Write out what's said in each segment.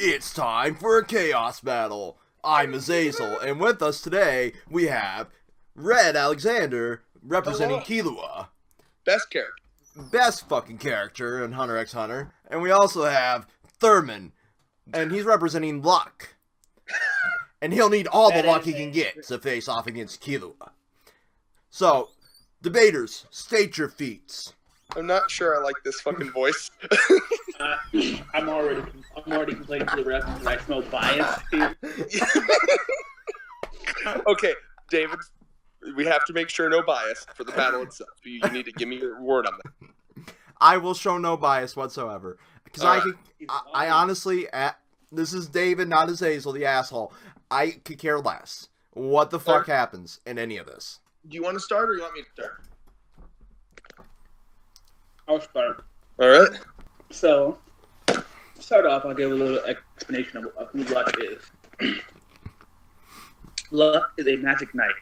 It's time for a Chaos battle. I'm Azazel, and with us today we have Red Alexander representing Hello. Killua. Best character. Best fucking character in Hunter x Hunter. And we also have Thurman, and he's representing Luck. And he'll need all the luck he can get to face off against Killua. So, debaters, state your feats. I'm not sure I like this fucking voice. I'm already complaining to the rest because I smell bias here. Okay, David, we have to make sure no bias for the battle itself. You need to give me your word on that. I will show no bias whatsoever. Because I honestly, this is David, not Azazel, the asshole. I could care less what the fuck happens in any of this. Do you want to start or you want me to start? I'll start. All right. So, to start off, I'll give a little explanation of who Luck is. Luck is a magic knight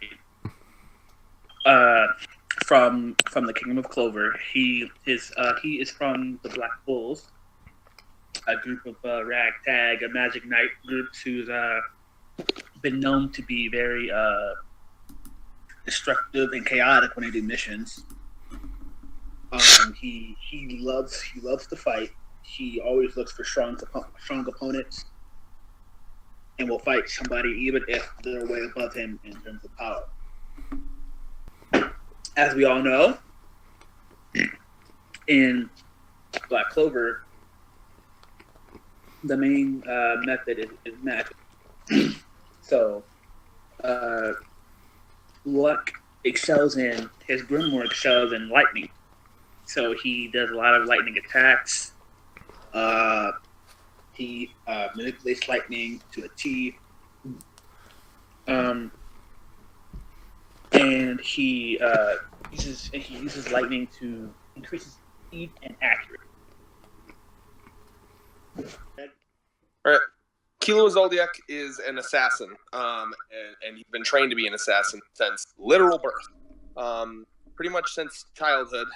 from the Kingdom of Clover. He is from the Black Bulls, a group of ragtag, a magic knight groups who's been known to be very destructive and chaotic when they do missions. He loves to fight. He always looks for strong opponents, and will fight somebody even if they're way above him in terms of power. As we all know, in Black Clover, the main method is magic. So, Luck excels in his Grimoire excels in lightning. So he does a lot of lightning attacks. He manipulates lightning to a T. And he uses lightning to increase his speed and accuracy. All right. Killua Zoldyck is an assassin, and he's been trained to be an assassin since literal birth. Pretty much since childhood,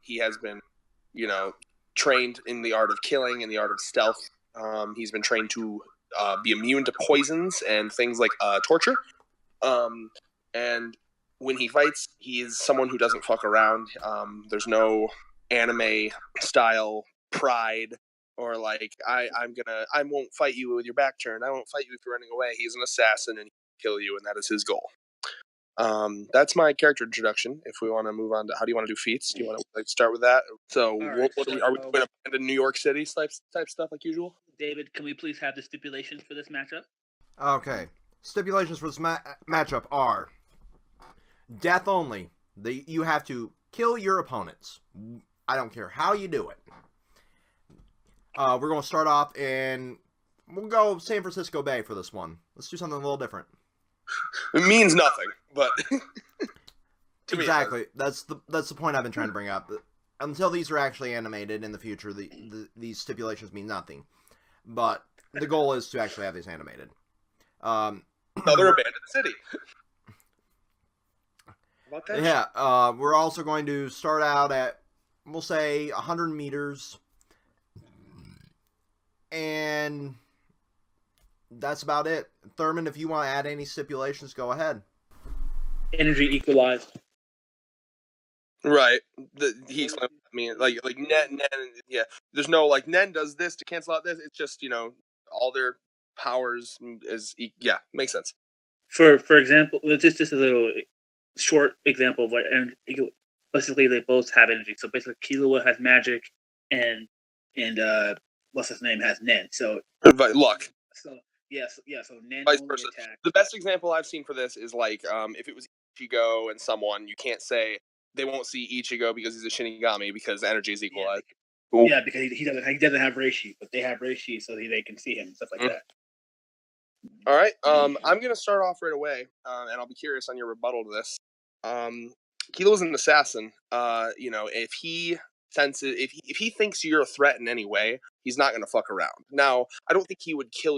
he has been, trained in the art of killing and the art of stealth. He's been trained to be immune to poisons and things like torture. And when he fights, he is someone who doesn't fuck around. There's no anime style pride or like I won't fight you with your back turned. I won't fight you if you're running away. He's an assassin and he'll kill you, and that is his goal. That's my character introduction. If we want to move on to how do you want to do feats? Do you want to start with that? So, Right, are we doing a New York City type stuff like usual? David, can we please have the stipulations for this matchup? Okay. Stipulations for this matchup are death only. You have to kill your opponents. I don't care how you do it. We're going to start off in... We'll go San Francisco Bay for this one. Let's do something a little different. It means nothing, but... Exactly. That's the point I've been trying to bring up. Until these are actually animated in the future, these stipulations mean nothing. But the goal is to actually have these animated. Another abandoned city. About that? Yeah, we're also going to start out at, we'll say, 100 meters. And that's about it. Thurman, if you want to add any stipulations, go ahead. Energy equalized. Right. He explained what I mean. Like Nen, yeah. There's no, like, Nen does this to cancel out this. It's just, all their powers yeah, makes sense. For example, just a little short example of what basically they both have energy. So basically, Killua has magic, and what's his name has Nen. So Luck. So so Nen Vice only versa. attacks. The best example I've seen for this is like if it was Ichigo and someone, you can't say they won't see Ichigo because he's a Shinigami because energy is equalized. Yeah, because he doesn't have Reishi, but they have Reishi so they can see him and stuff like that. All right. I'm gonna start off right away, and I'll be curious on your rebuttal to this. Kilo's an assassin. If he senses, if he thinks you're a threat in any way, he's not gonna fuck around. Now, I don't think he would kill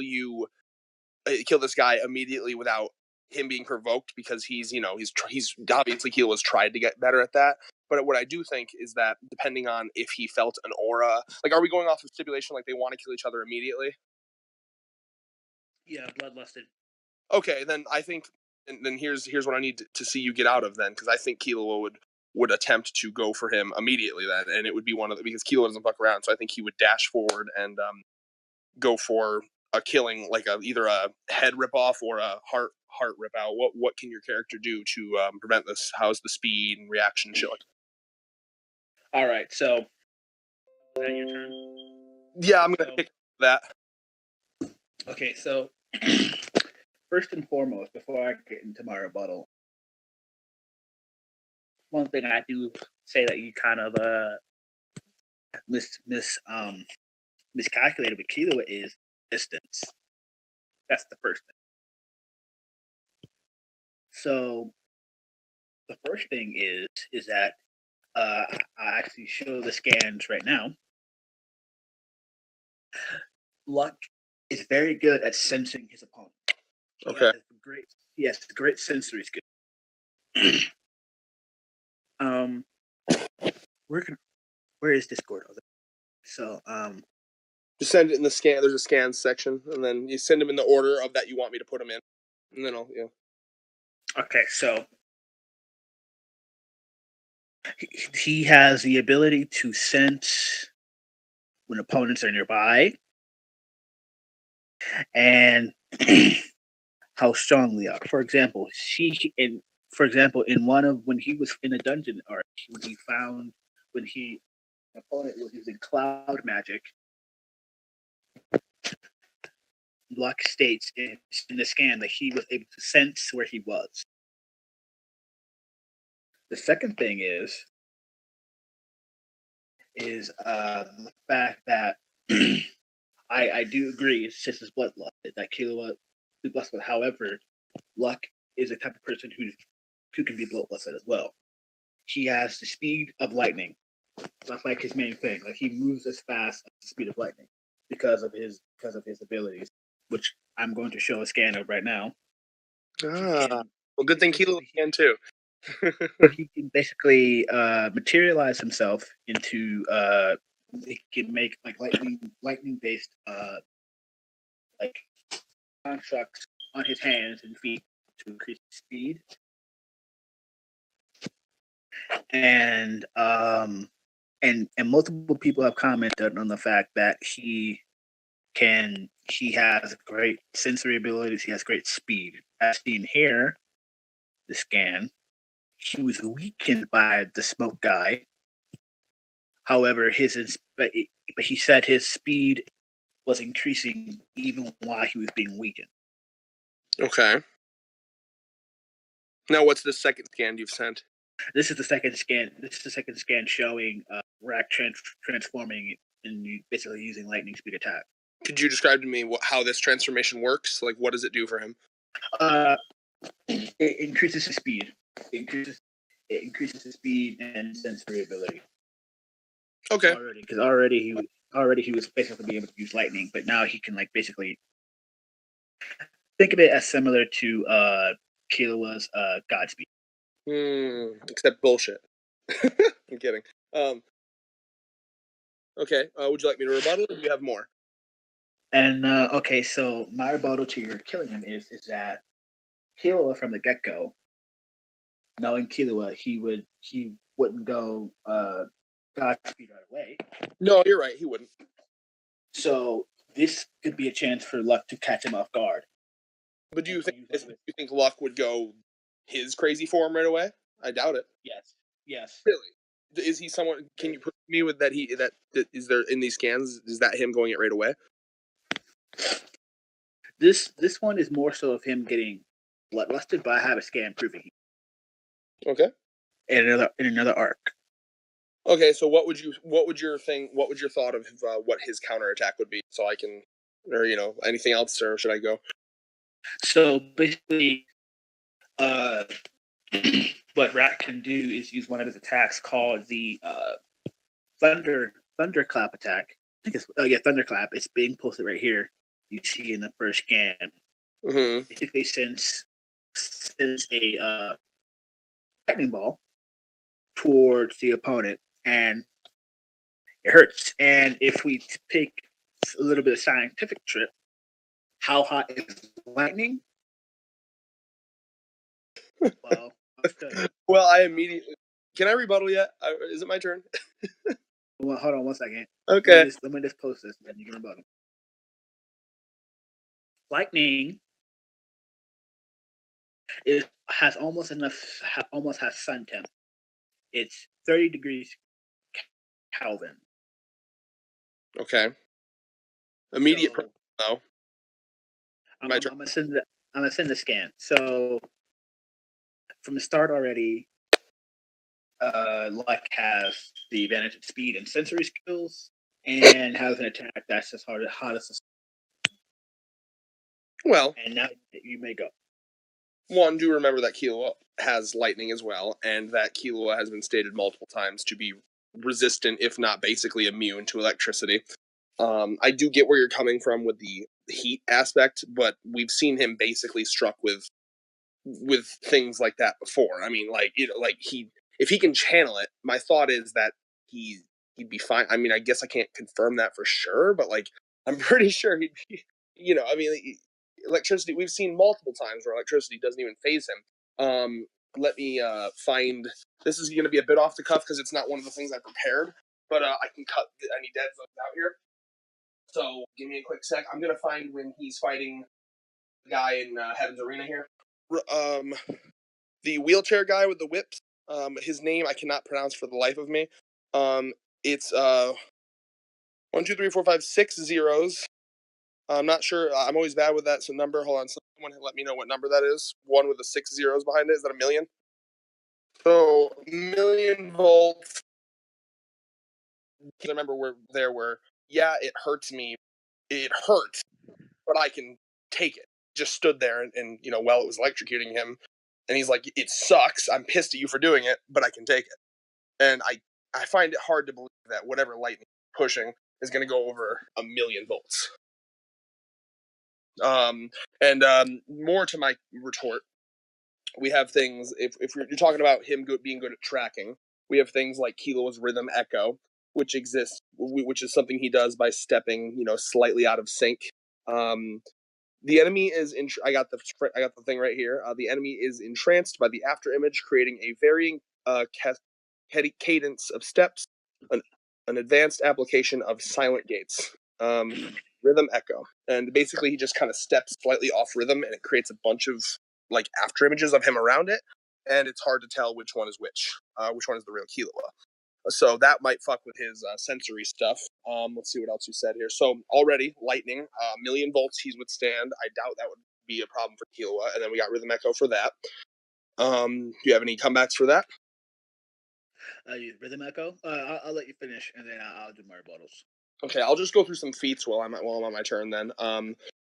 this guy immediately without him being provoked because he's obviously Killua has tried to get better at that. But what I do think is that depending on if he felt an aura, like, are we going off of stipulation like they want to kill each other immediately? Yeah, bloodlusted. Okay, then I think, and then here's what I need to see you get out of then, because I think Killua would attempt to go for him immediately then, and it would be one of the, because Killua doesn't fuck around, so I think he would dash forward and go for a killing, like either a head rip off or a heart rip out. What can your character do to prevent this? How's the speed and reaction and shit like that? All right, so is that your turn? Yeah, I'm gonna pick that. Okay, so first and foremost, before I get into my rebuttal, one thing I do say that you kind of miscalculated with Killua is distance. That's the first thing. So the first thing is that I actually show the scans right now. Luck is very good at sensing his opponent. Okay. He has great sensory skill. Where is Discord? So just send it in the scan. There's a scan section, and then you send them in the order of that you want me to put them in, and then I'll Okay, so he has the ability to sense when opponents are nearby and how strong they are. For example, in one of when he was in a dungeon arc, when the opponent was using cloud magic, Luck states in the scan that he was able to sense where he was. The second thing is the fact that I do agree it's just his bloodlusted, that Killua is bloodlusted. However, Luck is a type of person who can be bloodlusted as well. He has the speed of lightning. That's like his main thing. Like he moves as fast as the speed of lightning because of his abilities, which I'm going to show a scan of right now. well, good thing Killua can too. He can basically materialize himself into he can make like lightning based like constructs on his hands and feet to increase speed. And multiple people have commented on the fact that he has great sensory abilities, he has great speed. As seen here, the scan, he was weakened by the smoke guy. However, but he said his speed was increasing even while he was being weakened. Okay. Now, what's the second scan you've sent? This is the second scan. This is the second scan showing Rack transforming and basically using lightning speed attack. Could you describe to me how this transformation works? Like, what does it do for him? It increases his speed. It increases his speed and sensory ability. Okay. Because already he was basically being able to use lightning, but now he can like basically think of it as similar to Killua's Godspeed. Except bullshit. I'm kidding. Okay. Would you like me to rebuttal, or do you have more? And okay, so my rebuttal to your killing him is that Killua from the get-go, knowing Killua, he wouldn't go Godspeed right away. No, you're right. He wouldn't. So this could be a chance for Luck to catch him off guard. But do you think Luck would go his crazy form right away? I doubt it. Yes. Really? Is he someone? Can you prove me with that? Is there in these scans? Is that him going it right away? This one is more so of him getting bloodlusted, but I have a scan proving it. Okay. In another arc. Okay, so what would your thought of what his counterattack would be, so I can, or anything else, or should I go? So basically, what Rat can do is use one of his attacks called the thunderclap attack. I think it's thunderclap. It's being posted right here. You see in the first scan. Mm-hmm. Basically, since a lightning ball towards the opponent, and it hurts. And if we take a little bit of scientific trip, how hot is lightning? Well, I'll show you. Well, I immediately... Can I rebuttal yet? Is it my turn? Well, hold on one second. Okay. Let me just post this, and then you can rebuttal. Lightning has almost sun temp. It's 30 degrees Kelvin. Okay. Immediate So, though. I'm gonna send the scan. So from the start already, Luck has the advantage of speed and sensory skills, and has an attack that's as hot as. Well, and now you may go. One, do remember that Killua has lightning as well, and that Killua has been stated multiple times to be resistant, if not basically immune to electricity. I do get where you're coming from with the heat aspect, but we've seen him basically struck with things like that before. I mean, like, you know, like if he can channel it, my thought is that he'd be fine. I mean, I guess I can't confirm that for sure, but like, I'm pretty sure he'd be, you know, I mean, electricity, we've seen multiple times where electricity doesn't even phase him. Let me find, this is going to be a bit off the cuff because it's not one of the things I prepared, but I can cut any dead zones out here. So give me a quick sec. I'm going to find when he's fighting the guy in Heaven's Arena here. The wheelchair guy with the whips, his name I cannot pronounce for the life of me. It's 1, 2, 3, 4, 5, 6 zeros. I'm not sure. I'm always bad with that. So number, hold on. Someone let me know what number that is. One with the 6 zeros behind it. Is that a million? So million volts. I remember where yeah, it hurts me. It hurts, but I can take it. Just stood there and you know, while it was electrocuting him, and he's like, it sucks. I'm pissed at you for doing it, but I can take it. And I find it hard to believe that whatever lightning pushing is going to go over 1,000,000 volts. More to my retort, we have things, if you're talking about him being good at tracking, we have things like Killua's Rhythm Echo, which exists, which is something he does by stepping, you know, slightly out of sync. The enemy is I got the thing right here. The enemy is entranced by the after image, creating a varying cadence of steps, an advanced application of silent gates. Rhythm Echo, and basically he just kind of steps slightly off rhythm, and it creates a bunch of like after images of him around it, and it's hard to tell which one is which one is the real Killua. So that might fuck with his sensory stuff. Let's see what else you said here. So already lightning, 1,000,000 volts he's withstand. I doubt that would be a problem for Killua, and then we got Rhythm Echo for that. Do you have any comebacks for that? Rhythm Echo. I'll let you finish, and then I'll do my rebuttals. Okay, I'll just go through some feats while I'm on my turn then.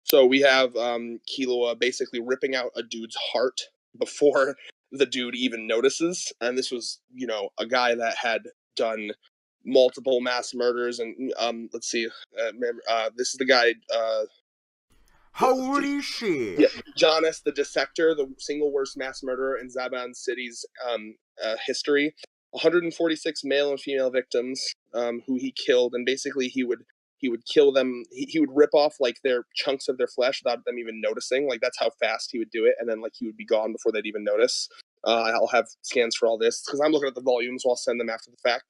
So we have Killua basically ripping out a dude's heart before the dude even notices, and this was, you know, a guy that had done multiple mass murders, and let's see, this is the guy. Holy shit! Yeah, John S. the Dissector, the single worst mass murderer in Zaban City's history. 146 male and female victims who he killed, and basically he would kill them. He would rip off like their chunks of their flesh without them even noticing. Like that's how fast he would do it, and then like he would be gone before they'd even notice. I'll have scans for all this because I'm looking at the volumes. So I'll send them after the fact.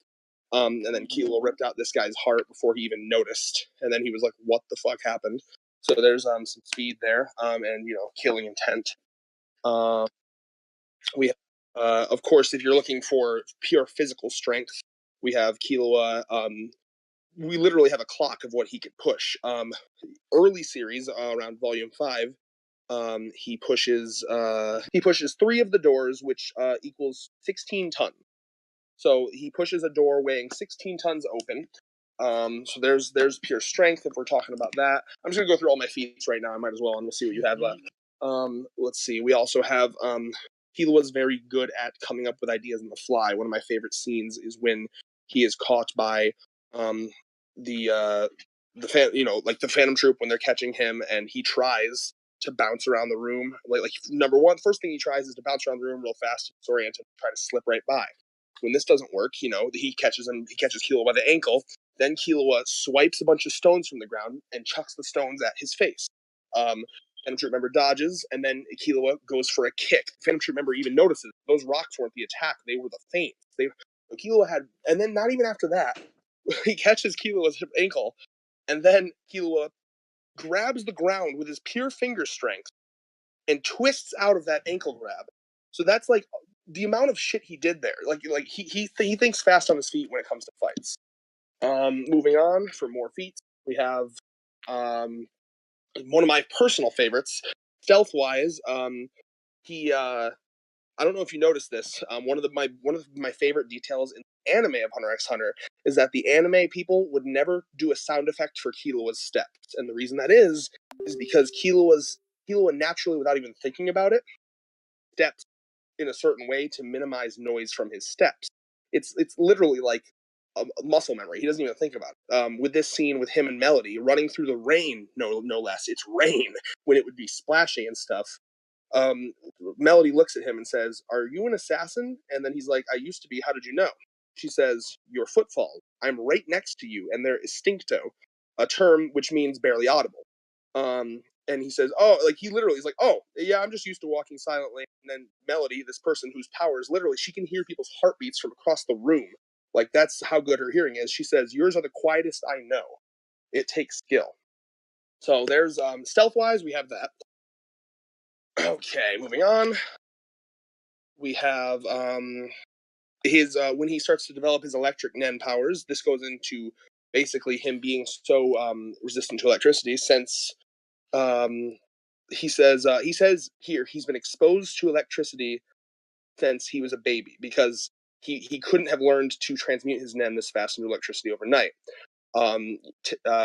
And then Killua ripped out this guy's heart before he even noticed, and then he was like, "What the fuck happened?" So there's some speed there, and you know, killing intent. We have, of course, if you're looking for pure physical strength, we have Killua. We literally have a clock of what he could push. Early series, around volume 5, he pushes 3 of the doors, which equals 16 tons. So he pushes a door weighing 16 tons open. So there's pure strength if we're talking about that. I'm just gonna go through all my feats right now. I might as well, and we'll see what you have left. Let's see. We also have Killua's very good at coming up with ideas on the fly. One of my favorite scenes is when he is caught by the Phantom Troop when they're catching him, and he tries to bounce around the room. Like number one, first thing he tries is to bounce around the room real fast, disoriented, and try to slip right by. When this doesn't work, you know, he catches Killua by the ankle. Then Killua swipes a bunch of stones from the ground and chucks the stones at his face. Phantom Troop member dodges, and then Killua goes for a kick. Phantom Troop member even notices those rocks weren't the attack; they were the feint. Killua had, and then not even after that, he catches Killua's ankle, and then Killua grabs the ground with his pure finger strength and twists out of that ankle grab. So that's like the amount of shit he did there. Like he thinks fast on his feet when it comes to fights. Moving on for more feats, we have one of my personal favorites, stealth wise. He I don't know if you noticed this. One of my favorite details in the anime of Hunter x Hunter is that the anime people would never do a sound effect for Killua's steps, and the reason that is because Killua naturally, without even thinking about it, steps in a certain way to minimize noise from his steps. It's literally like a muscle memory. He doesn't even think about it. With this scene with him and Melody running through the rain, no less. It's rain when it would be splashy and stuff. Melody looks at him and says, "Are you an assassin?" And then he's like, "I used to be. How did you know?" She says, "Your footfall. I'm right next to you, and they're istincto, a term which means barely audible." And he says, "Oh," like he literally is like, "Oh, yeah, I'm just used to walking silently." And then Melody, this person whose powers literally she can hear people's heartbeats from across the room. Like that's how good her hearing is. She says, "Yours are the quietest I know. It takes skill." So there's stealth wise, we have that. Okay, moving on. We have his when he starts to develop his electric Nen powers. This goes into basically him being so resistant to electricity since he says here he's been exposed to electricity since he was a baby because he couldn't have learned to transmute his Nen this fast into electricity overnight.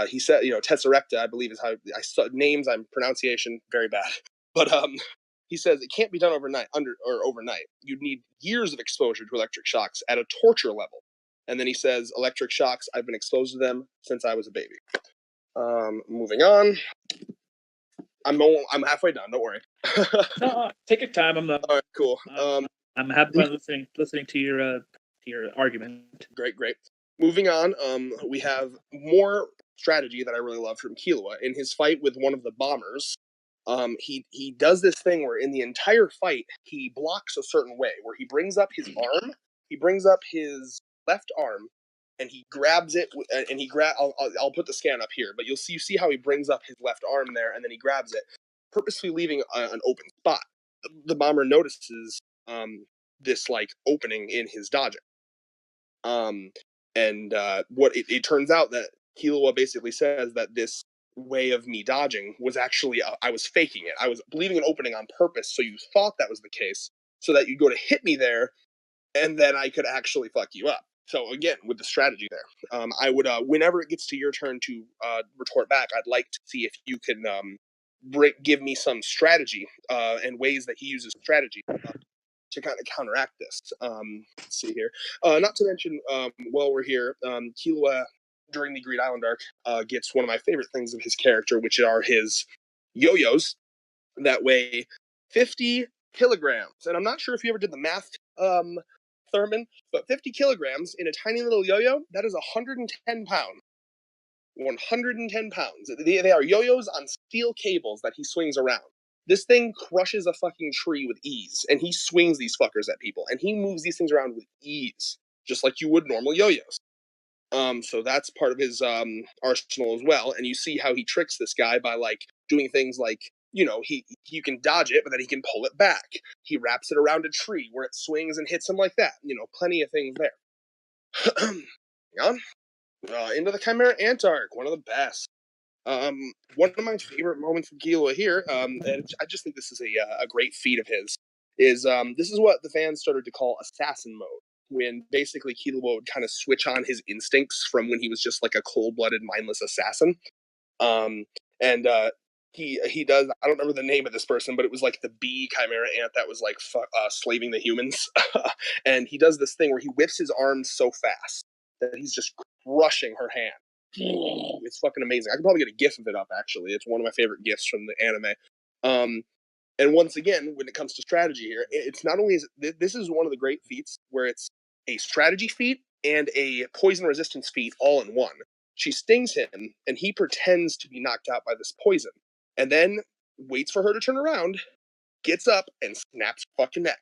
He said, Tesseracta, I believe is how I saw names. I'm pronunciation very bad, but he says it can't be done overnight. You'd need years of exposure to electric shocks at a torture level. And then he says, electric shocks, I've been exposed to them since I was a baby. Moving on. I'm halfway done. Don't worry. No, take your time. I'm All right, cool. I'm having fun listening to your argument. Great. Moving on, we have more strategy that I really love from Killua. In his fight with one of the bombers, he does this thing where in the entire fight, he blocks a certain way, where he brings up his arm, he brings up his left arm, and he grabs it, and I'll put the scan up here, but you see how he brings up his left arm there, and then he grabs it, purposely leaving an open spot. The bomber notices this like opening in his dodging. What it turns out that Killua basically says that this way of me dodging was actually I was faking it. I was leaving an opening on purpose, so you thought that was the case, so that you'd go to hit me there, and then I could actually fuck you up. So again, with the strategy there, I would whenever it gets to your turn to retort back, I'd like to see if you can give me some strategy and ways that he uses strategy to kind of counteract this. Let's see here. Not to mention, while we're here, Killua during the Greed Island arc gets one of my favorite things of his character, which are his yo-yos that weigh 50 kilograms. And I'm not sure if you ever did the math, Thurman, but 50 kilograms in a tiny little yo-yo, that is 110 pounds. 110 pounds. They are yo-yos on steel cables that he swings around. This thing crushes a fucking tree with ease, and he swings these fuckers at people, and he moves these things around with ease, just like you would normal yo-yos. So that's part of his arsenal as well, and you see how he tricks this guy by like doing things like, you can dodge it, but then he can pull it back. He wraps it around a tree where it swings and hits him like that. Plenty of things there. Into the Chimera Ant arc, one of the best. One of my favorite moments from Killua here, and I just think this is a great feat of his, is this is what the fans started to call assassin mode, when basically Killua would kind of switch on his instincts from when he was just like a cold-blooded, mindless assassin. He does, I don't remember the name of this person, but it was like the bee Chimera Ant that was like slaving the humans. And he does this thing where he whips his arms so fast that he's just crushing her hand. It's fucking amazing. I could probably get a gif of it up, actually. It's one of my favorite gifs from the anime. And once again, when it comes to strategy here, it's not only this is one of the great feats where it's a strategy feat and a poison resistance feat all in one. She stings him, and he pretends to be knocked out by this poison. and then waits for her to turn around, gets up, and snaps her fucking neck.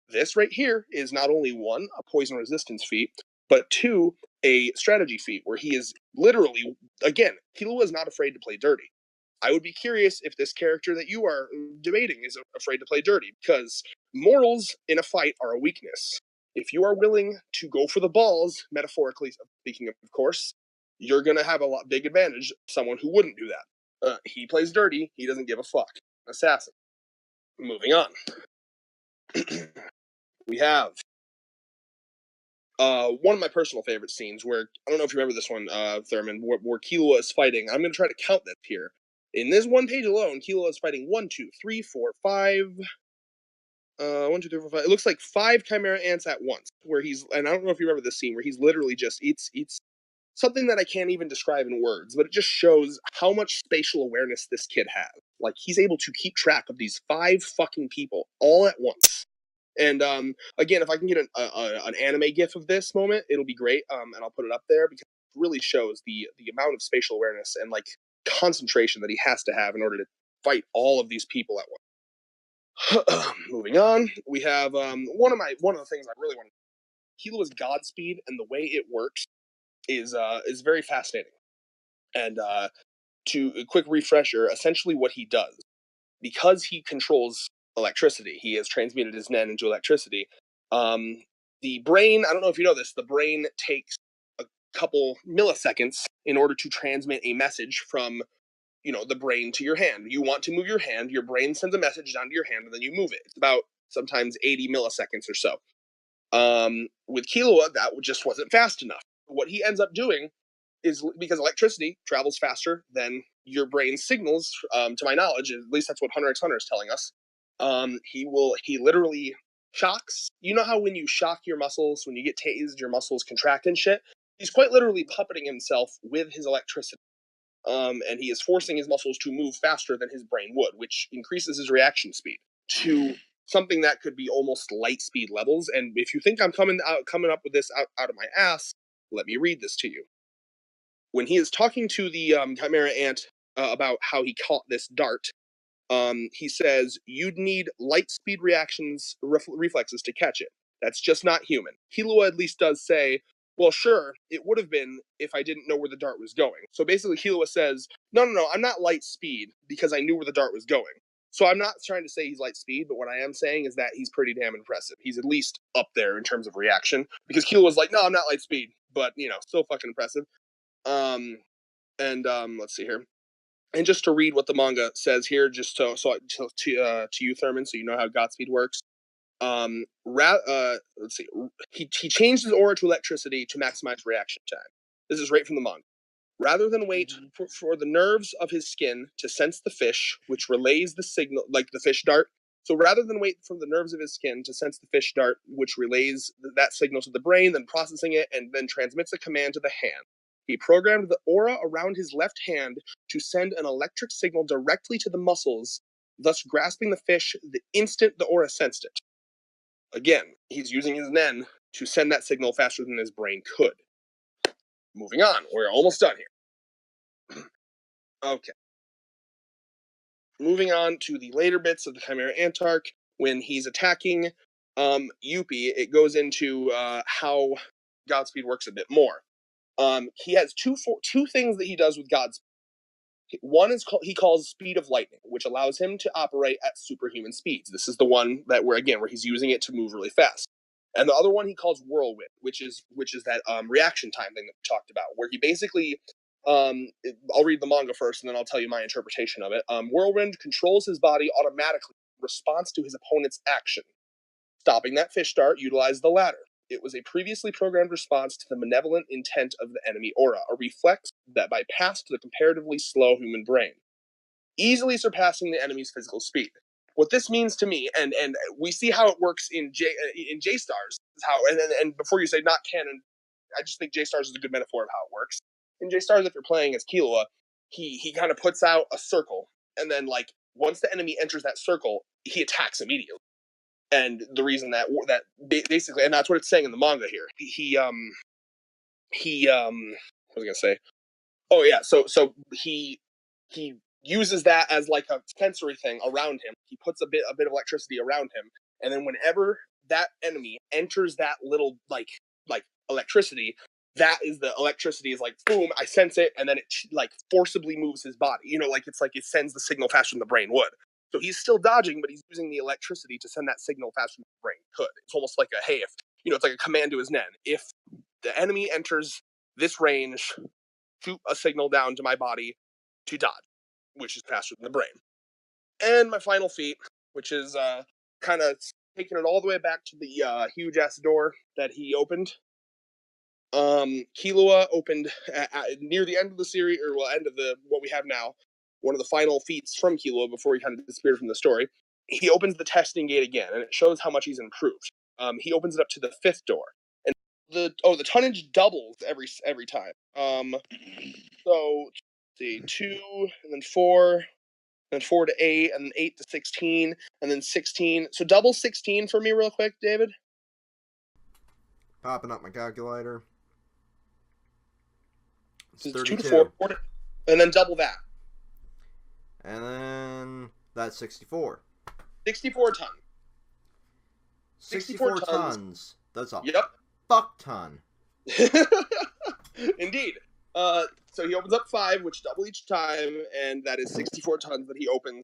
This right here is not only 1, a poison resistance feat, but 2, a strategy feat, where he is literally, again, Killua is not afraid to play dirty. I would be curious if this character that you are debating is afraid to play dirty, because morals in a fight are a weakness. If you are willing to go for the balls, metaphorically speaking, of course, you're going to have a big advantage someone who wouldn't do that. He plays dirty. He doesn't give a fuck. Assassin. Moving on. We have one of my personal favorite scenes where, I don't know if you remember this one, Thurman, where Killua is fighting. I'm going to try to count this here. In this one page alone, Killua is fighting 1, 2, 3, 4, 5. 1, 2, 3, 4, 5. It looks like 5 chimera ants at once. Where he's, and I don't know if you remember this scene, where he's literally just eats something that I can't even describe in words, but it just shows how much spatial awareness this kid has. Like, he's able to keep track of these 5 fucking people all at once. And again, if I can get an anime gif of this moment, it'll be great. And I'll put it up there, because it really shows the amount of spatial awareness and like concentration that he has to have in order to fight all of these people at once. Moving on, we have one of the things I really want. Killua's Godspeed and the way it works is very fascinating. And to a quick refresher, essentially what he does, because he controls electricity, he has transmuted his nen into electricity. The brain, I don't know if you know this, the brain takes a couple milliseconds in order to transmit a message from, the brain to your hand. You want to move your hand, your brain sends a message down to your hand, and then you move it. It's about sometimes 80 milliseconds or so. With Killua, that just wasn't fast enough. What he ends up doing is, because electricity travels faster than your brain's signals, to my knowledge, at least that's what Hunter x Hunter is telling us, he literally shocks. You know how when you shock your muscles, when you get tased, your muscles contract and shit? He's quite literally puppeting himself with his electricity. And he is forcing his muscles to move faster than his brain would, which increases his reaction speed to something that could be almost light speed levels. And if you think I'm coming up with this out of my ass, let me read this to you. When he is talking to the chimera ant about how he caught this dart, he says, you'd need light speed reactions, reflexes to catch it. That's just not human. Killua at least does say, well, sure, it would have been if I didn't know where the dart was going. So basically, Killua says, no, I'm not light speed because I knew where the dart was going. So I'm not trying to say he's light speed, but what I am saying is that he's pretty damn impressive. He's at least up there in terms of reaction, because Killua's like, no, I'm not light speed, but, still fucking impressive. Let's see here. And just to read what the manga says here, just to you, Thurman, so you know how Godspeed works. Let's see. He changed his aura to electricity to maximize reaction time. This is right from the manga. Rather than wait for the nerves of his skin to sense the fish, which relays the signal, like the fish dart. So rather than wait for the nerves of his skin to sense the fish dart, which relays that signal to the brain, then processing it, and then transmits a command to the hand, he programmed the aura around his left hand to send an electric signal directly to the muscles, thus grasping the fish the instant the aura sensed it. Again, he's using his nen to send that signal faster than his brain could. Moving on, we're almost done here. Okay. Moving on to the later bits of the Chimera Ant arc, when he's attacking Yuppie, it goes into how Godspeed works a bit more. He has two things that he does with Godspeed. One is he calls Speed of Lightning, which allows him to operate at superhuman speeds. This is the one that where he's using it to move really fast. And the other one he calls Whirlwind, which is that reaction time thing that we talked about, where he basically, I'll read the manga first and then I'll tell you my interpretation of it. Whirlwind controls his body automatically in response to his opponent's action. Stopping that fish dart utilized the latter. It was a previously programmed response to the malevolent intent of the enemy aura, a reflex that bypassed the comparatively slow human brain, easily surpassing the enemy's physical speed. What this means to me, and we see how it works in J-Stars, and before you say not canon, I just think J-Stars is a good metaphor of how it works. In J-Stars, if you're playing as Killua, he kind of puts out a circle, and then once the enemy enters that circle, he attacks immediately. And the reason that basically, and that's what it's saying in the manga here. What was I gonna say? Oh yeah, so he uses that as like a sensory thing around him. He puts a bit of electricity around him, and then whenever that enemy enters that little like electricity, that is the electricity is like boom, I sense it, and then it like forcibly moves his body. You know, like it's like it sends the signal faster than the brain would. So he's still dodging, but he's using the electricity to send that signal faster than the brain could. It's almost like a, hey, if it's like a command to his nen. If the enemy enters this range, shoot a signal down to my body to dodge, which is faster than the brain. And my final feat, which is kind of taking it all the way back to the huge ass door that he opened. Killua opened near the end of the series, or end of what we have now. One of the final feats from Killua before he kind of disappeared from the story. He opens the testing gate again, and it shows how much he's improved. He opens it up to the 5th door, and the tonnage doubles every time. So let's see, 2, and then 4, and 4 to 8, and then 8 to 16, and then 16. So double 16 for me, real quick, David. Popping up my calculator. It's 2 to 4, and then double that. And then that's 64. 64 tons. 64 tons. That's a Yep. fuck ton. Indeed. So he opens up 5, which double each time, and that is 64 tons that he opens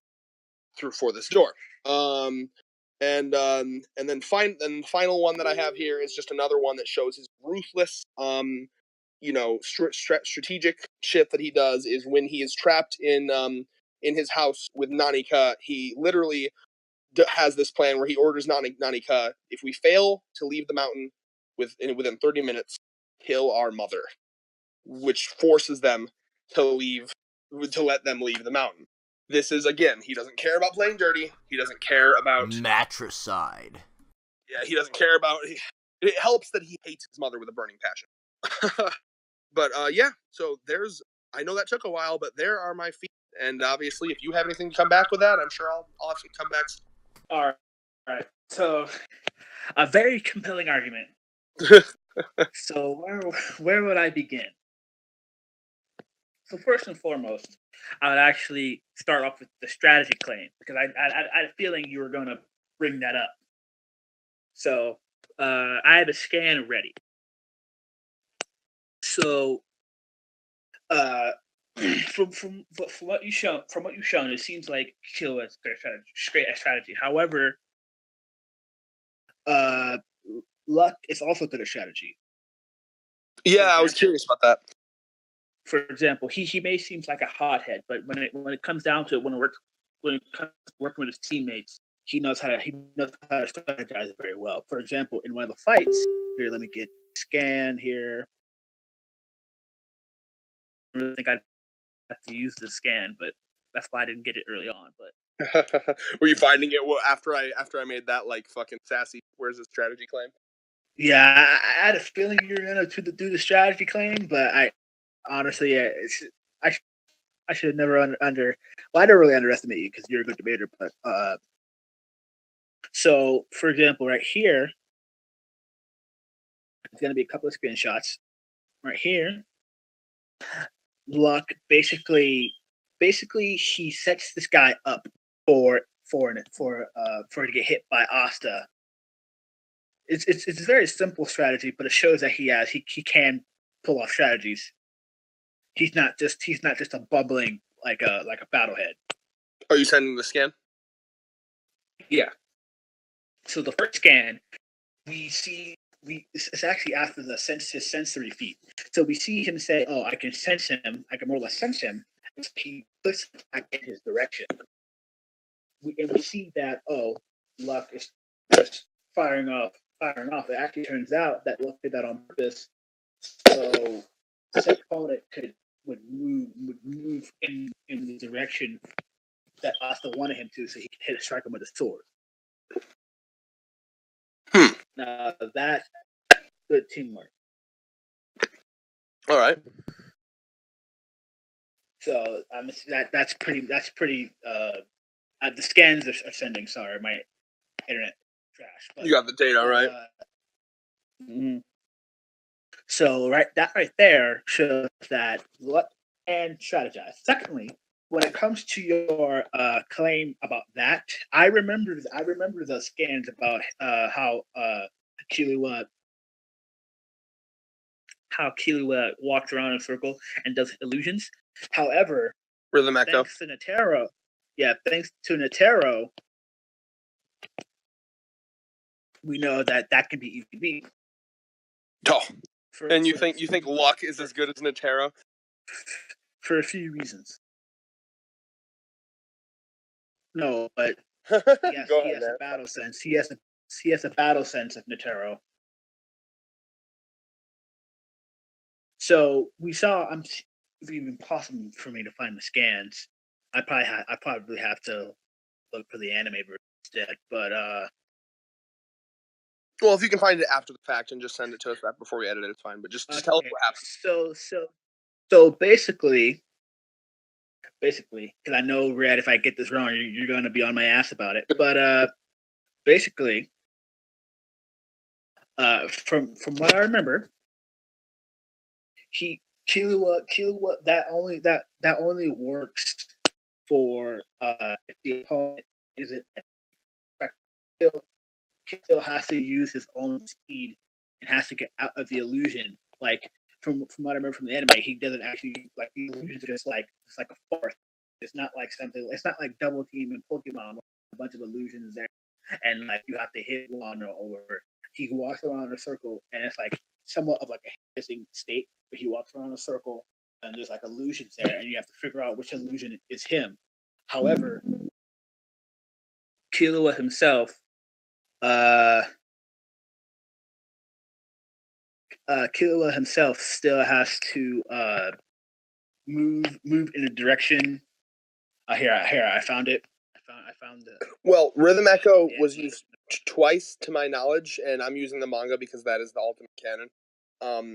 for this door. And then final one that I have here is just another one that shows his ruthless, strategic shit that he does is when he is trapped in his house with Nanika. He literally has this plan where he orders Nanika, if we fail to leave the mountain within 30 minutes, kill our mother, which forces them to let them leave the mountain. This is, again, he doesn't care about playing dirty. He doesn't care about matricide. Yeah, he doesn't care about. It helps that he hates his mother with a burning passion. But yeah, so I know that took a while, but there are my feet. And obviously, if you have anything to come back with that, I'm sure I'll have some comebacks. All right. So, a very compelling argument. So where would I begin? So first and foremost, I would actually start off with the strategy claim, because I had a feeling you were going to bring that up. So I have a scan ready. So from what you've shown, it seems like Killua is great at strategy. However, Luck is also good at strategy. Yeah, I was curious about that. For example, he may seem like a hothead, but when it comes down to it, when it comes to working with his teammates, he knows how to strategize very well. For example, in one of the fights, here, let me get scan here. I really think I'd have to use the scan, but that's why I didn't get it early on. But were you finding it after I made that like fucking sassy? Where's the strategy claim? Yeah, I had a feeling you were gonna do the strategy claim, but I honestly, I should have never I don't really underestimate you because you're a good debater. But so for example, right here, it's gonna be a couple of screenshots. Right here, Luck basically he sets this guy up for to get hit by Asta. It's a very simple strategy, but it shows that he can pull off strategies. He's not just a bubbling like a battlehead. Are you sending the scan? Yeah. So the first scan, it's actually after his sensory feat. So we see him say, "Oh, I can sense him. I can more or less sense him." And he puts back in his direction. We see that Luck is just firing off. It actually turns out that Luck did that on purpose, so his opponent would move in the direction that Asta wanted him to, so he could strike him with a sword. Now that's good teamwork. All right. So that's pretty. The scans are sending. Sorry, my internet trash. But, you got the data right. Mm-hmm. So that right there shows that Luck can strategize. Secondly, when it comes to your claim about that, I remember the scans about how Killua walks around in a circle and does illusions. However, Rhythm Echo. Thanks to Netero, we know that can be easily beat. Oh, and you think Luck is as good as Netero? For a few reasons. No, but he has a battle sense. He has a battle sense of Netero. So we saw. If it's even possible for me to find the scans, I probably have to look for the anime version instead. But well, if you can find it after the fact and just send it to us right before we edit it, it's fine. But just tell us what happened. So basically, because I know, Red, if I get this wrong, you're going to be on my ass about it. But basically, from what I remember, Killua that only works for if the opponent isn't still has to use his own speed and has to get out of the illusion. Like from what I remember from the anime, he doesn't actually like the illusions are just like it's like a force. It's not like something. It's not like Double Team in Pokemon. A bunch of illusions there, and like you have to hit one or he walks around in a circle, and it's like somewhat of like a hissing state. But he walks around in a circle, and there's like illusions there, and you have to figure out which illusion is him. However, Killua himself, still has to move in a direction. Here, I found it. I found the. Well, Rhythm Echo was used twice, to my knowledge, and I'm using the manga because that is the ultimate canon.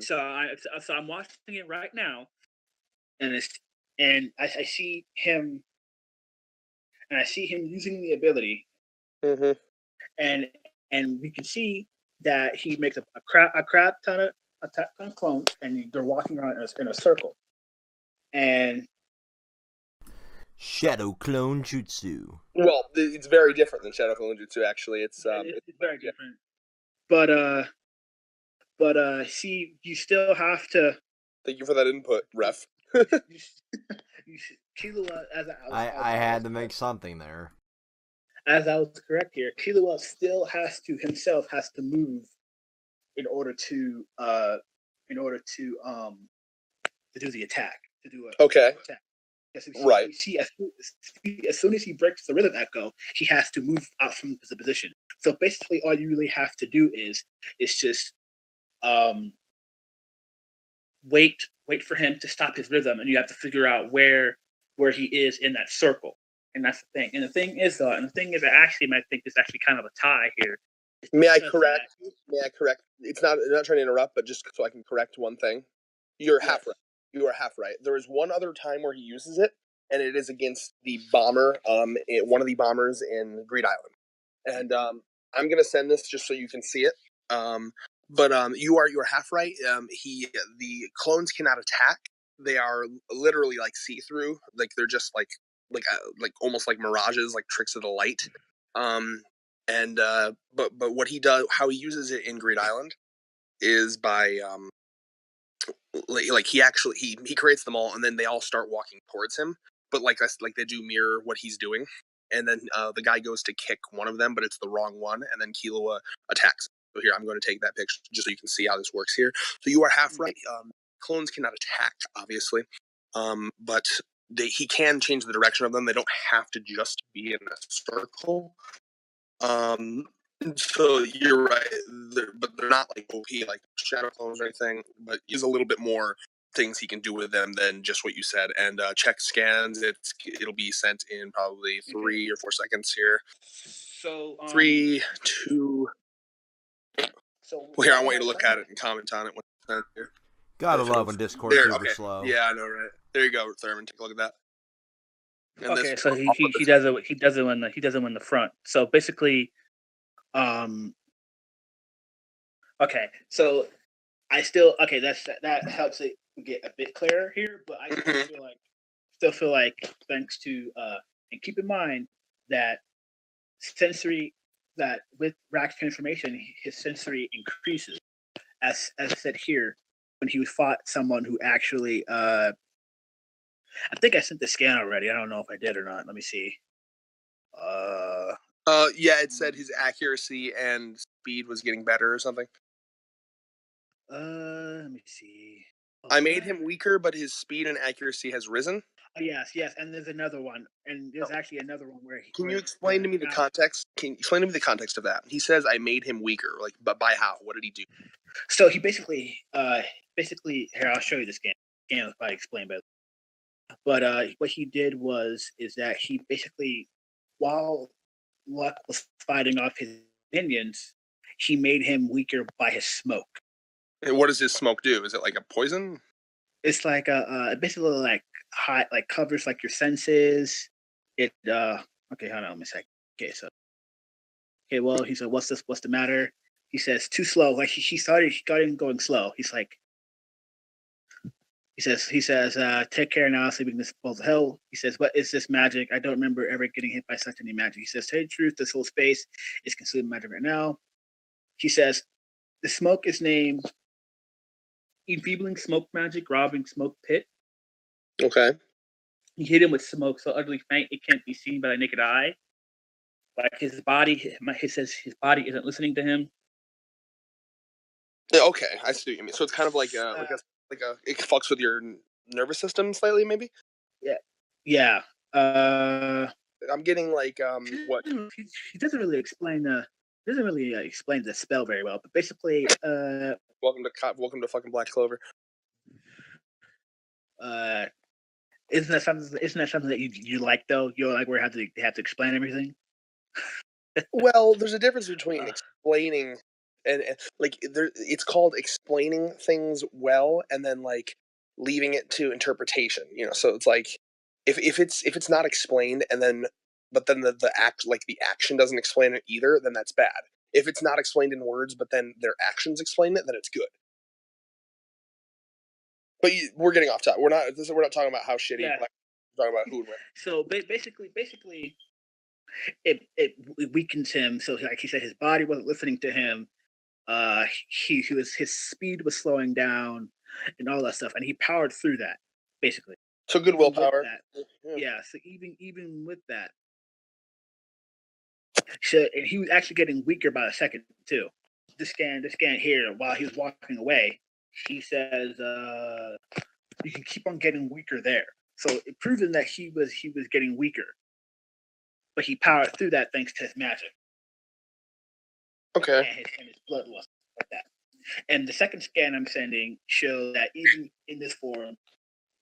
So I'm watching it right now, and I see him, using the ability, and we can see that he makes a crap ton of clones, and they're walking around in a circle, and Shadow Clone Jutsu. Well, it's very different than Shadow Clone Jutsu. Actually, it's very different. But see, you still have to. Thank you for that input, Ref. Killua, I had to make something there. As I was correct here, Killua still has to move in order to do the attack. To do a attack. Right. See, as soon as he breaks the rhythm echo, he has to move out from the position. So basically, all you really have to do is just wait for him to stop his rhythm, and you have to figure out where he is in that circle. And that's the thing. And the thing is, I actually might think it's actually kind of a tie here. May I correct? It's not. I'm not trying to interrupt, but just so I can correct one thing. You're half right. You are half right. There is one other time where he uses it, and it is against the bomber. One of the bombers in Greed Island, and I'm gonna send this just so you can see it. But you are half right. The clones cannot attack. They are literally like see through. Like they're just like almost like mirages, like tricks of the light. But what he does, how he uses it in Greed Island, is by like he creates them all, and then they all start walking towards him. But like they do mirror what he's doing, and then the guy goes to kick one of them, but it's the wrong one, and then Killua attacks. So here, I'm going to take that picture just so you can see how this works here. So you are half right. Clones cannot attack, obviously, but he can change the direction of them. They don't have to just be in a circle. So you're right, but they're not like OP like Shadow Clones or anything. But he's a little bit more things he can do with them than just what you said. And check scans. It'll be sent in probably 3 or 4 seconds here. So 3, 2. So well, here I want you to look at it and comment on it when it's sent here. Gotta love when Discord's super slow. Yeah, I know, right? There you go, Thurman. Take a look at that. And okay, so he does it. He does it when the front. So basically, okay. So I still that helps it get a bit clearer here. But I feel like still feel like thanks to and keep in mind that sensory that with Rack's transformation, his sensory increases. As I said here, when he fought someone who actually I think I sent the scan already. I don't know if I did or not. Let me see. Yeah, it said his accuracy and speed was getting better or something. Let me see. I made him weaker, but his speed and accuracy has risen. Oh, yes, and there's another one, and there's actually another one where. Can you explain to me the context? Can you explain to me the context of that? He says I made him weaker, like, but by how? What did he do? So he basically, here I'll show you the scan. Scan was probably explained better. But what he did is that he basically, while Luck was fighting off his minions, he made him weaker by his smoke. And what does his smoke do? Is it like a poison? It's like basically like hot, like covers like your senses. It okay, hold on, let me say. Okay, so well, he said, "What's this? What's the matter?" He says, "Too slow." Like he got him going slow. He's like, he says, "Take care now, sleeping this balls of hell." He says, "What is this magic? I don't remember ever getting hit by such any magic." He says, "Tell the truth, this whole space is consumed magic right now." He says, "The smoke is named enfeebling smoke magic, robbing smoke pit." Okay. He hit him with smoke so utterly faint it can't be seen by the naked eye. Like his body, he says his body isn't listening to him. Yeah, okay, I see what you mean. So it's kind of like it fucks with your nervous system slightly, maybe. Yeah. I'm getting like what? He doesn't really explain explain the spell very well, but basically, welcome to fucking Black Clover. Isn't that something that you like though? You're like where you have to explain everything. Well, there's a difference between explaining and like it's called explaining things well, and then like leaving it to interpretation. So it's like if it's not explained, and then but then the action doesn't explain it either, then that's bad. If it's not explained in words, but then their actions explain it, then it's good. But we're getting off topic. We're not talking about how shitty. Yeah. We're talking about who would win. So basically, it weakens him. So like he said, his body wasn't listening to him. His speed was slowing down, and all that stuff, and he powered through that basically. So good willpower. Yeah. So even with that, and he was actually getting weaker by the second too. The scan here, while he was walking away, he says, "You can keep on getting weaker there." So it proving that he was getting weaker, but he powered through that thanks to his magic. Okay. And his blood loss like that. And the second scan I'm sending show that even in this form,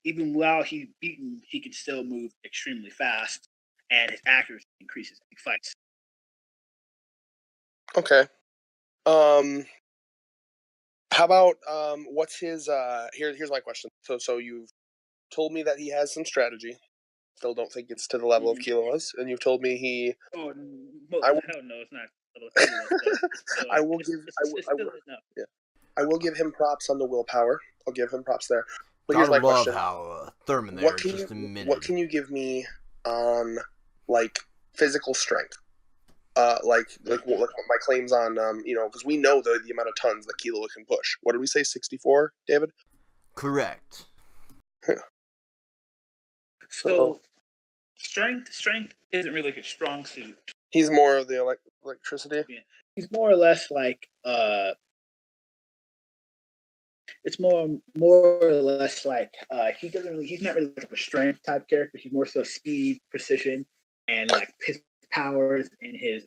even while he's beaten, he can still move extremely fast, and his accuracy increases in fights. Okay. How about what's his here's my question. So you've told me that he has some strategy. Still don't think it's to the level of Killua's, and you've told me he hell no, it's not. I will give him props on the willpower. I'll give him props there. But here's my question. How Thurman there just a minute. What can you give me on like physical strength? Like my claims on because we know the amount of tons that Killua can push. What did we say? 64, David? Correct. So strength isn't really his strong suit. He's more of the electricity. Yeah. He's more or less like it's more or less like he's not really like a strength type character. He's more so speed, precision, and like his powers in his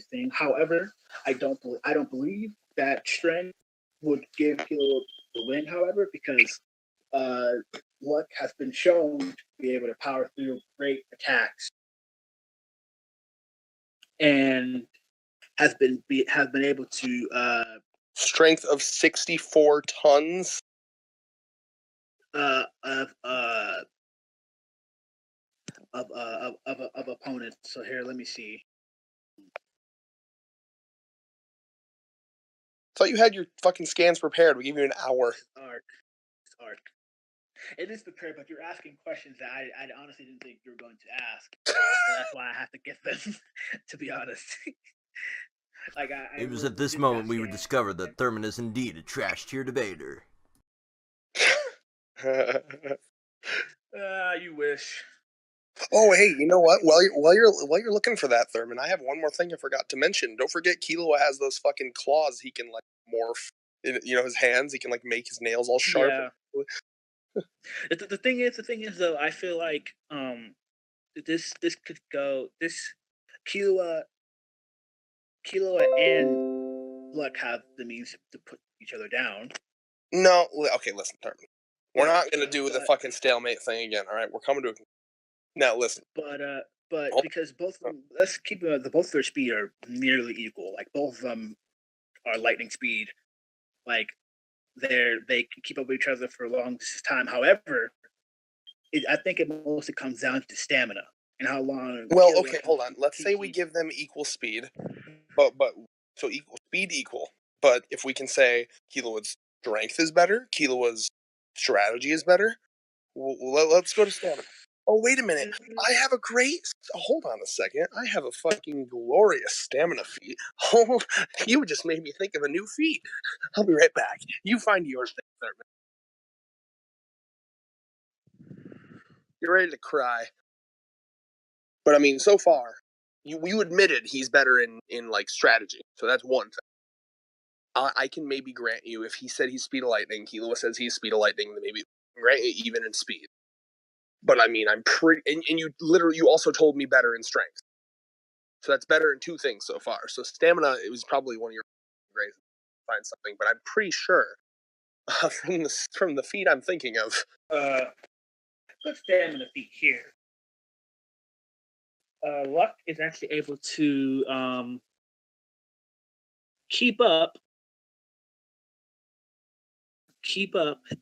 thing. However, I don't believe that strength would give Killua the win. However, because Luck has been shown to be able to power through great attacks, and has been able to strength of 64 tons of opponents. So here, let me see. Thought you had your fucking scans prepared. We gave you an hour. Arc. It is prepared, but you're asking questions that I honestly didn't think you were going to ask. So that's why I have to get them, to be honest. Like I It was at this moment we would discover that Thurman is indeed a trash tier debater. You wish. Oh, hey, you know what? While you're looking for that, Thurman, I have one more thing I forgot to mention. Don't forget, Killua has those fucking claws. He can like morph. His hands. He can like make his nails all sharp. Yeah. The thing is though, I feel like this could go this Killua and Luck have the means to put each other down. No, okay, listen, Thurman. We're not gonna do the fucking stalemate thing again. All right, we're coming to a. Now listen. But because both of them, let's keep both of their speed are nearly equal. Like both of them are lightning speed. Like they can keep up with each other for a long distance time. However, I think it mostly comes down to stamina and how long. Well, okay, hold on. Let's say we give them equal speed, but so equal speed equal. But if we can say Killua's strength is better, Killua's strategy is better, let's go to stamina. Oh, wait a minute. I have a great... Hold on a second. I have a fucking glorious stamina feat. Oh, you just made me think of a new feat. I'll be right back. You find yours, Thurman. You're ready to cry. But, I mean, so far, you admitted he's better in like, strategy. So that's one thing. I can maybe grant you, if he said he's speed of lightning, Killua says he's speed of lightning, then maybe grant you even in speed. But I mean, I'm pretty, and you also told me better in strength. So that's better in two things so far. So stamina, it was probably one of your great find something, but I'm pretty sure from the feat I'm thinking of. Put stamina feat here. Luck is actually able to keep up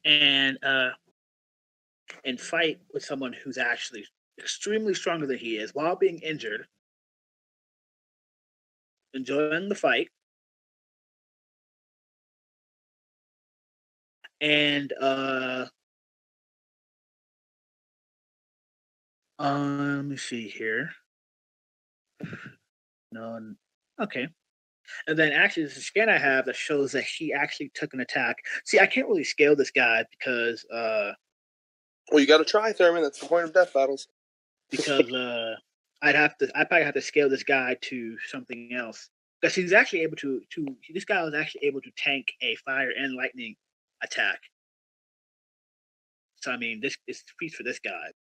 and fight with someone who's actually extremely stronger than he is while being injured, enjoying the fight, and let me see here. No, okay. And then actually, there's a scan I have that shows that he actually took an attack. See, I can't really scale this guy because well, you got to try, Thurman. That's the point of death battles. Because I'd probably have to scale this guy to something else. Because he's actually able to this guy was actually able to tank a fire and lightning attack. So I mean, this is feat for this guy.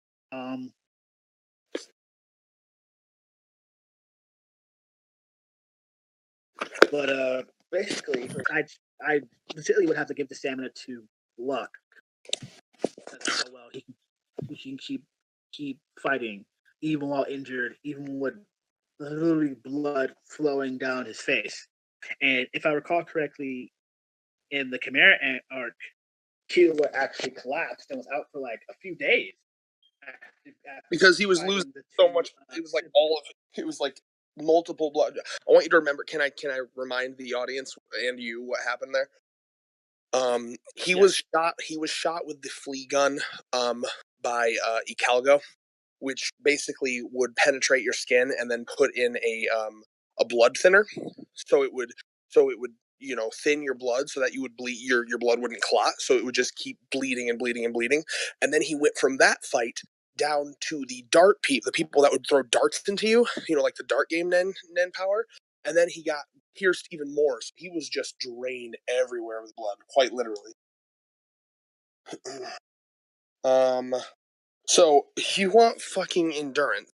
But basically, I legitimately would have to give the stamina to Luck. That's how well he can keep fighting, even while injured, even with literally blood flowing down his face. And if I recall correctly, in the Chimera arc, Killua actually collapsed and was out for like a few days. Because he was losing so much. It was like all of it. It was like multiple blood. I want you to remember. Can I remind the audience and you what happened there? He was shot. He was shot with the flea gun by Icalgo, which basically would penetrate your skin and then put in a blood thinner, so it would thin your blood so that you would bleed, your blood wouldn't clot, so it would just keep bleeding and bleeding and bleeding. And then he went from that fight down to the dart the people that would throw darts into you, like the dart game Nen power. And then he got pierced even more, so he was just drained everywhere with blood, quite literally. So you want fucking endurance.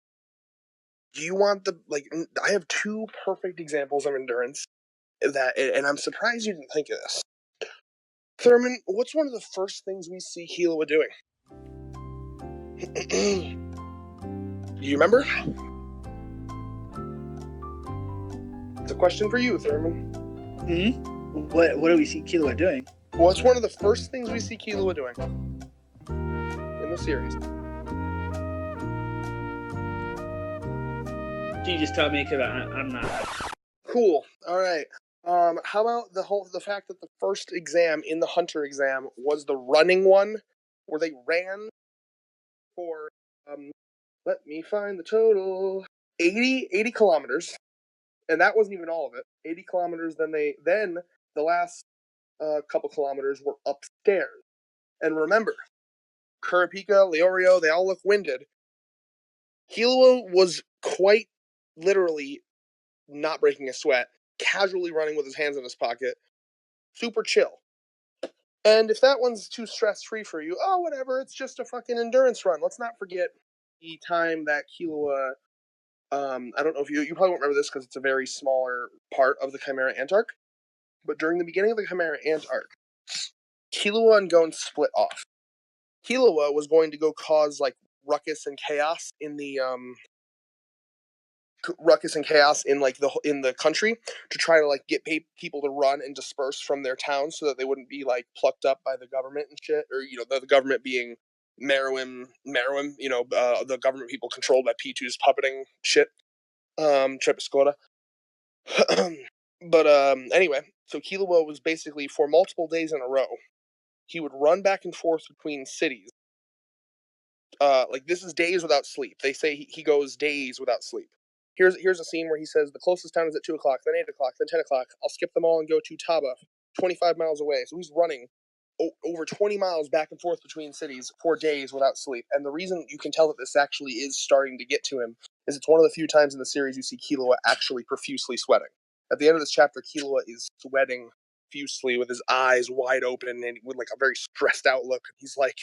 Do you want I have two perfect examples of endurance and I'm surprised you didn't think of this. Thurman, what's one of the first things we see Killua doing? Do you remember? It's a question for you, Thurman. What do we see Killua doing? What's one of the first things we see Killua doing in the series? Can you just tell me, because I'm not. Cool. All right. How about the fact that the first exam in the Hunter exam was the running one, where they ran for, let me find the total, 80 kilometers, and that wasn't even all of it. 80 kilometers, then the last couple kilometers were upstairs. And remember, Kurapika, Leorio, they all look winded. Killua was quite literally not breaking a sweat, casually running with his hands in his pocket, super chill. And if that one's too stress-free for you, oh, whatever, it's just a fucking endurance run. Let's not forget the time that Killua, I don't know if you probably won't remember this because it's a very smaller part of the Chimera Ant arc, but during the beginning of the Chimera Ant arc, Killua and Gon split off. Killua was going to go cause, like, ruckus and chaos in the country to try to, like, get people to run and disperse from their towns so that they wouldn't be, like, plucked up by the government and shit, or, you know, the government being Meruem, you know, the government people controlled by P2's puppeting shit, Trepiscoda. But anyway, so Killua was basically, for multiple days in a row, he would run back and forth between cities. Like, this is days without sleep. They say he goes days without sleep. Here's a scene where he says the closest town is at 2 o'clock, then 8 o'clock, then 10 o'clock. I'll skip them all and go to Taba, 25 miles away. So he's running over 20 miles back and forth between cities for days without sleep. And the reason you can tell that this actually is starting to get to him is it's one of the few times in the series you see Killua actually profusely sweating. At the end of this chapter, Killua is sweating profusely with his eyes wide open and with, like, a very stressed out look. He's like,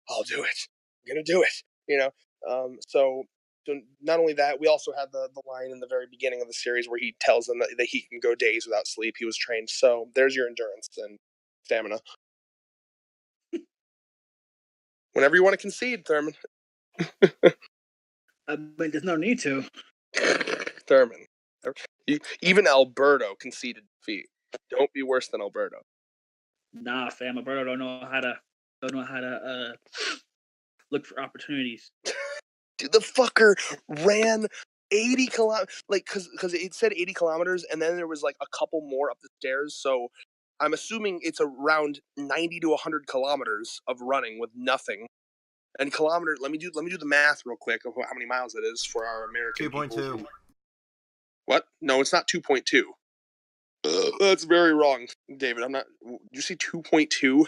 I'll do it. I'm going to do it. You know? So not only that, we also had the line in the very beginning of the series where he tells them that he can go days without sleep. He was trained. So there's your endurance and stamina. Whenever you want to concede, Thurman. But there's no need to. Thurman. Even Alberto conceded defeat. Don't be worse than Alberto. Nah, fam. Alberto don't know how to look for opportunities. Dude, the fucker ran 80 kilometers, like, because it said 80 kilometers, and then there was, like, a couple more up the stairs, so I'm assuming it's around 90 to 100 kilometers of running with nothing. And kilometers, let me do the math real quick of how many miles it is for our American 2.2. What? No, it's not 2.2. That's very wrong, David. I'm not. Did you see 2.2?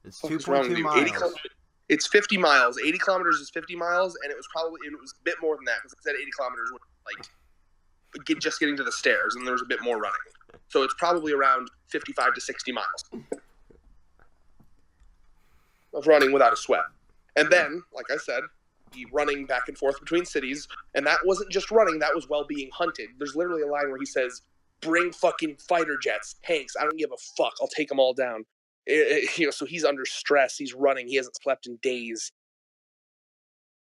It's 2.2 miles. It's 50 miles. 80 kilometers is 50 miles, and it was a bit more than that because it said 80 kilometers was, like, just getting to the stairs, and there was a bit more running. So it's probably around 55 to 60 miles of running without a sweat. And then, like I said, running back and forth between cities, and that wasn't just running, that was while being hunted. There's literally a line where he says, bring fucking fighter jets, tanks, I don't give a fuck, I'll take them all down. You know, so he's under stress, he's running, he hasn't slept in days.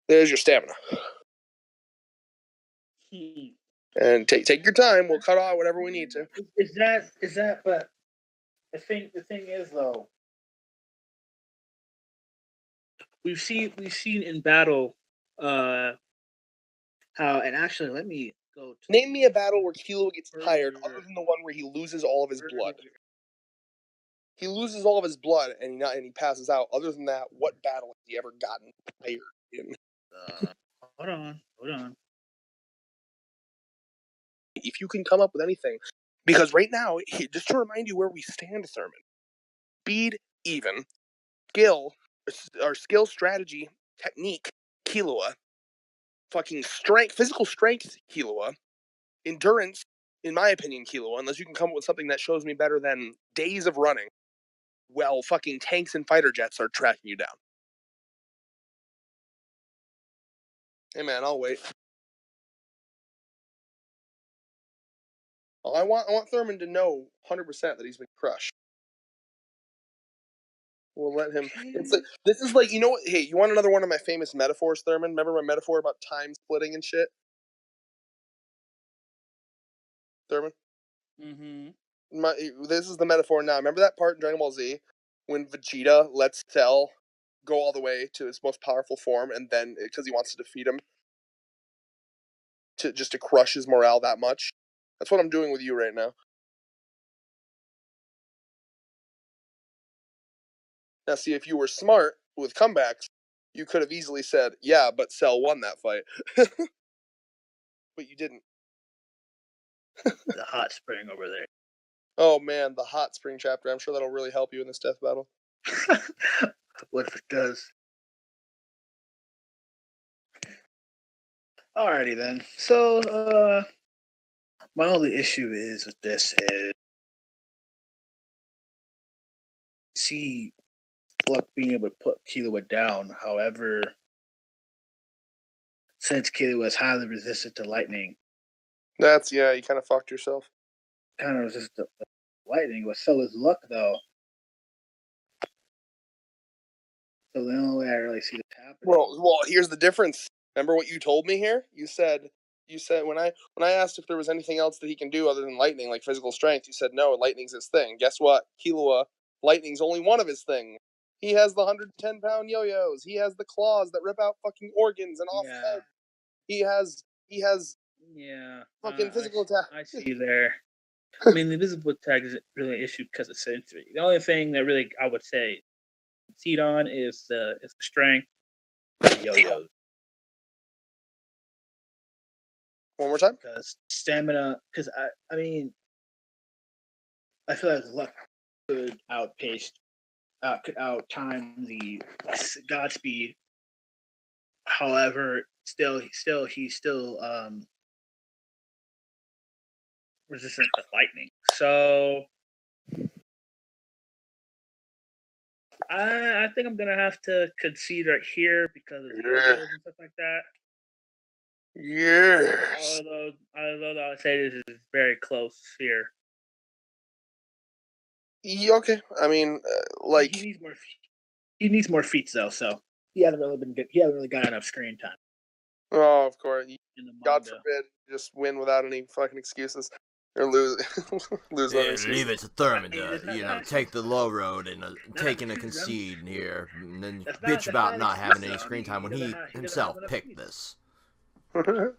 There's your stamina. And take your time, we'll cut off whatever we need to. Is that, but the thing is, though, we've seen in battle how, and actually, let me go to... Name me a battle where Killua gets tired other than the one where he loses all of his blood. He loses all of his blood and he passes out. Other than that, what battle has he ever gotten tired in? Hold on. If you can come up with anything. Because right now, just to remind you where we stand, Thurman. Speed, even. Skill, strategy, technique, Killua. Fucking strength, physical strength, Killua. Endurance, in my opinion, Killua. Unless you can come up with something that shows me better than days of running. Well, fucking tanks and fighter jets are tracking you down. Hey man, I'll wait. I want Thurman to know 100% that he's been crushed. We'll let him. It's like, this is like, you know what? Hey, you want another one of my famous metaphors, Thurman? Remember my metaphor about time splitting and shit? Thurman? Mm-hmm. This is the metaphor now. Remember that part in Dragon Ball Z when Vegeta lets Cell go all the way to his most powerful form, and then because he wants to defeat him, to crush his morale that much? That's what I'm doing with you right now. Now, see, if you were smart with comebacks, you could have easily said, yeah, but Cell won that fight. But you didn't. The hot spring over there. Oh, man, the hot spring chapter. I'm sure that'll really help you in this death battle. What if it does? Alrighty then. So, my only issue is with this is see Luck being able to put Killua down. However, since Killua is highly resistant to lightning, You kind of fucked yourself. kind of resistant to lightning, but so is Luck though. So the only way I really see this happening. Well, here's the difference. Remember what you told me here? You said when I asked if there was anything else that he can do other than lightning, like physical strength, you said no, lightning's his thing. Guess what? Killua, lightning's only one of his things. He has the 110-pound yo-yos. He has the claws that rip out fucking organs and off heads. He has fucking physical attack. I see you there. I mean, the invisible attack isn't really an issue because of sensory. The only thing that really I would say concede on is the strength. Yo-yo. One more time? Because stamina, because I mean, I feel like Luck could out-time the Godspeed. However, he's still resistant to lightning. So I think I'm gonna have to concede right here because of the and stuff like that. Yes. Although I would say this is very close here. Yeah, okay. I mean, like he needs more feats though, so he hasn't really been good. He hasn't really got enough screen time. Oh, of course. God forbid, just win without any fucking excuses or lose. Leave it to Thurman to take the low road and taking a concede here, and then bitch about not having any screen time when he himself picked this. You're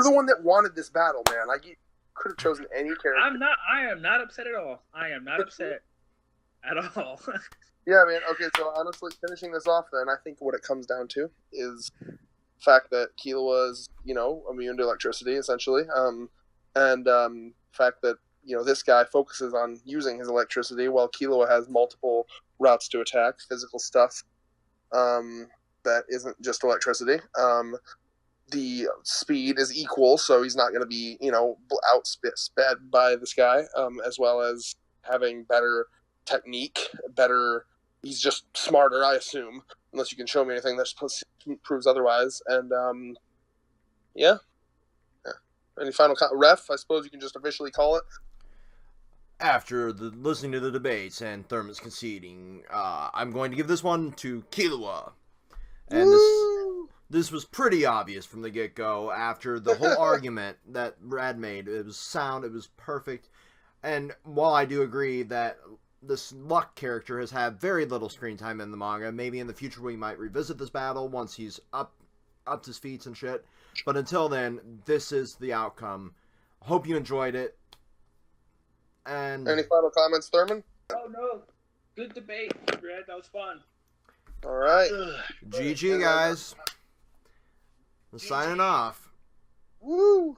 the one that wanted this battle, man. You could have chosen any character. I am not upset at all. I am not upset at all. Yeah, man. Okay, so honestly, finishing this off, then I think what it comes down to is the fact that Killua is, immune to electricity, essentially, and the fact that this guy focuses on using his electricity, while Killua has multiple routes to attack, physical stuff that isn't just electricity. The speed is equal, so he's not going to be, outsped by this guy, as well as having better technique, he's just smarter, I assume, unless you can show me anything that proves otherwise. And, yeah. Any final ref? I suppose you can just officially call it. After listening to the debates and Thurman's conceding, I'm going to give this one to Killua. And this was pretty obvious from the get-go after the whole argument that Brad made. It was sound, it was perfect. And while I do agree that this Luck character has had very little screen time in the manga, maybe in the future we might revisit this battle once he's up to his feet and shit. But until then, this is the outcome. Hope you enjoyed it. And any final comments, Thurman? Oh no, good debate, Brad. That was fun. All right. GG, guys. Signing off. Woo!